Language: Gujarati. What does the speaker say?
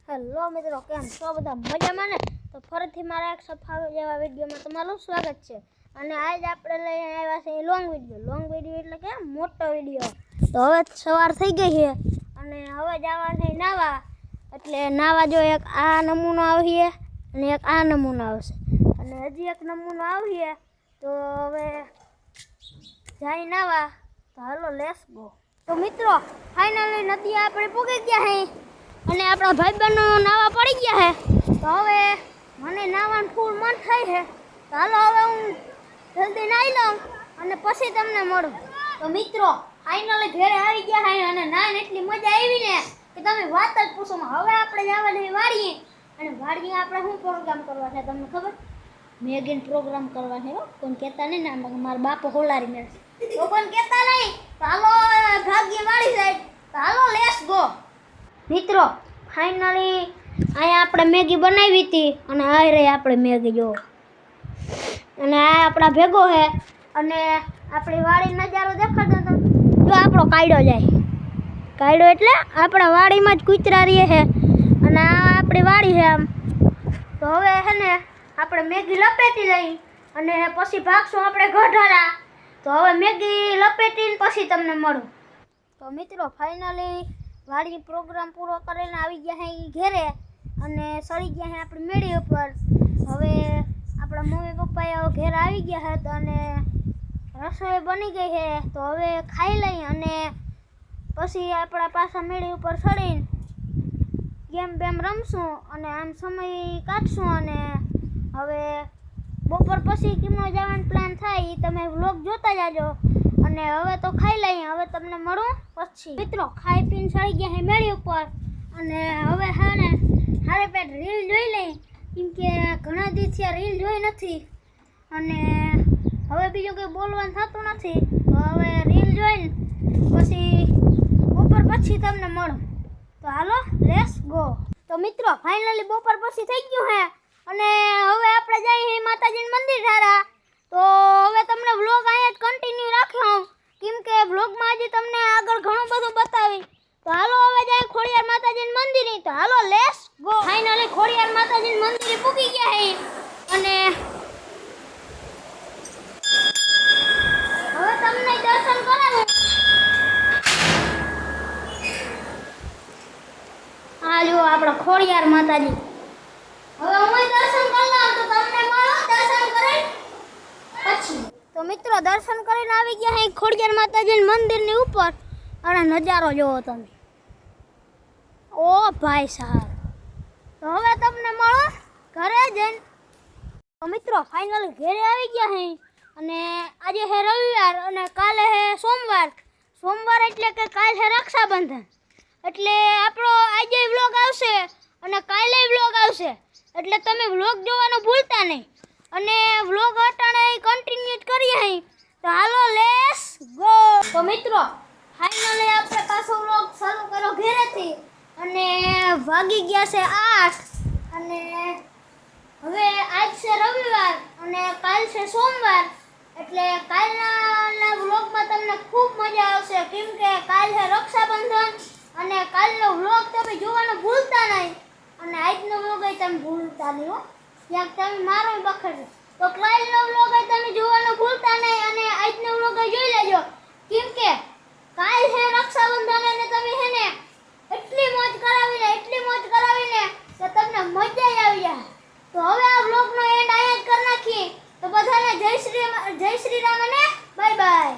હેલો મિત્રો, કેમ છો બધા? મજામાં ને? તો ફરીથી મારા એક સફાવે જેવા વિડીયોમાં તમારું સ્વાગત છે. અને આજ આપણે લઈને આવ્યા છે લોંગ વિડીયો એટલે કે મોટો વિડીયો. તો હવે સવાર થઈ ગઈ છે અને હવે જવા છે નાવા. એટલે નાવા જો એક આ નમૂનો આવીએ અને એક આ નમૂનો આવશે અને હજી એક નમૂનો આવીએ. તો હવે જાય નાવા. તો હાલો લેટ્સ ગો. તો મિત્રો ફાઇનલી નદી આપણે પૂગી ગયા હે અને આપણા ભાઈબંધો નાવા પડી ગયા છે. તો હવે મને નાવાનું ફૂલ મન થાય છે. તો હાલો હવે હું જલ્દી નાહી લઉં અને પછી તમને મળું. તો મિત્રો ફાઇનલી ઘરે આવી ગયા છે અને નાઈને એટલી મજા આવી ને કે તમે વાત જ પૂછો. હવે આપણે જવા દઈએ વાડીએ અને વાડીએ આપણે શું પ્રોગ્રામ કરવા છે તમને ખબર? મેગીન પ્રોગ્રામ કરવા છે. કોઈ કહેતા નહીં ને મારા બાપો હોલારી મેળશે તો કોઈ કહેતા નહીં. તો હાલો ભાગ્ય વાળી જાય. તો હાલો લેટ્સ ગો. મિત્રો ફાઇનલી અહીંયા આપણે મેગી બનાવી હતી અને આ રહી આપણે મેગી જો. અને આ આપણા ભેગો છે અને આપણી વાડી નજારો દેખાડતો હતો. જો આપણો કાયડો જાય. કાયડો એટલે આપણા વાડીમાં જ કૂતરા રહીએ છે અને આ આપણી વાડી છે આમ. તો હવે છે ને આપણે મેગી લપેટી લઈ અને પછી ભાગશું આપણે ગઢારા. તો હવે મેગી લપેટીને પછી તમને મળું. તો મિત્રો ફાઇનલી વાડી પ્રોગ્રામ પૂરો કરીને આવી ગયા છે ઘેરે અને સડી ગયા છે આપણી મેળી ઉપર. હવે આપણા મમ્મી પપ્પાએ ઘેર આવી ગયા હતા અને રસોઈ બની ગઈ છે. તો હવે ખાઈ લઈ અને પછી આપણા પાછા મેળી ઉપર સડીને ગેમ બેમ રમશું અને આમ સમય કાઢશું. અને હવે બપોર પછી કેમનો જવાનો પ્લાન થાય એ તમે વ્લોગ જોતા જાજો. અને હવે તો ખાઈ લઈએ. હવે તમને મળું પછી. મિત્રો ખાઈ પીને સડી ગયા છે મેળી ઉપર અને હવે હા ને હારે પેટ રીલ જોઈ લઈ કેમ કે ઘણા દિવસથી રીલ જોઈ નથી અને હવે બીજું કંઈ બોલવાનું થતું નથી. તો હવે રીલ જોઈને પછી બપોર પછી તમને મળું. તો હાલો લેટ્સ ગો. તો મિત્રો ફાઇનલી બપોર પછી થઈ ગયું છે અને હવે આપણે જઈએ માતાજીનું મંદિર ધારા. તો હવે તમને વ્લોગ અહીંયા જ કન્ટિન્યુ રાખ્યો કેમ કે વ્લોગમાં હજી તમને આગળ ઘણું બધું બતાવી. તો હાલો હવે જાય ખોડિયાર માતાજીનું મંદિર. તો હાલો લેટ્સ ગો. ફાઇનલી ખોડિયાર માતાજીનું મંદિર પૂકી ગયા છે અને હવે તમને દર્શન કરાવું. આ જો આપણા ખોડિયાર માતાજી. હવે હું દર્શન કરી લઉં તો તમને મળો દર્શન કરી પછી. તો મિત્રો દર્શન કરીને આવી ગયા છે ખોડિયાર માતાજીના મંદિરની ઉપર અને નજારો જોવો તમે. ઓ ભાઈ સાહેબ. તો હવે તમને મળો ઘરે જઈને. તો મિત્રો ફાઇનલી ઘરે આવી ગયા છે અને આજે છે રવિવાર અને કાલે છે સોમવાર. સોમવાર એટલે કે કાલે છે રક્ષાબંધન. એટલે આપણો આજે વ્લોગ આવશે અને કાલે વ્લોગ આવશે. એટલે તમે વ્લોગ જોવાનું ભૂલતા નહીં અને વ્લોગ અટાણે કન્ટિન્યુ કરીએ અહીં. તો હાલો લેટ્સ ગો. તો મિત્રો ફાઇનલી આપણે પાછો વ્લોગ શરૂ કર્યો ઘરેથી અને વાગી ગયા છે 8 અને હવે આજ છે રવિવાર અને કાલ છે સોમવાર. એટલે કાલના વ્લોગમાં તમને ખૂબ મજા આવશે કેમ કે કાલ છે રક્ષાબંધન અને કાલનો વ્લોગ તમે જોવાનું ભૂલતા નહીં અને આજનો વ્લોગ તમે ભૂલતા નહીં હો. ક્યાંક તમે મારો બખડો. તો કાલનો વ્લોગ તમે જોવાનું ભૂલતા નહીં અને આજનો વ્લોગ જોઈ લેજો કેમ કે કાલ છે રક્ષાબંધન અને તમે છે ને એટલી મોજ કરાવીને કે તમને મજા આવી જાય. તો હવે આ વ્લોગનો એન્ડ અહીંયા જ કરી નાખીએ. તો બધાને જય શ્રી રામ અને બાય બાય.